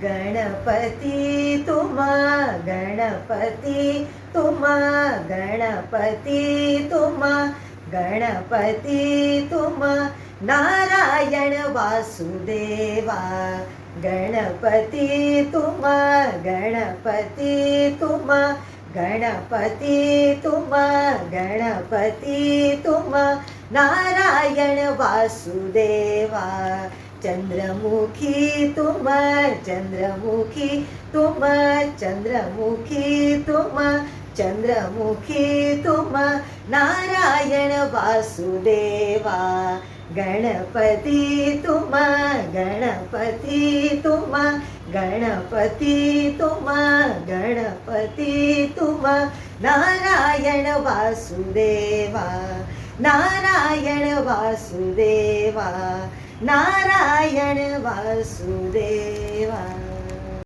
गणपती तुमा गणपती तुमा गणपती तुमा गणपती तुमा नारायण वासुदेवा गणपती तुमा गणपती तुमा गणपती तुमा गणपती तुमा नारायण वासुदेवा चंद्रमुखी तुम चंद्रमुखी तुम चंद्रमुखी तुम चंद्रमुखी तुम नारायण वासुदेवा गणपती तुम गणपती तुम गणपती तुम गणपती तुम नारायण वासुदेवा नारायण वासुदेवा नारायण वासुदेवा।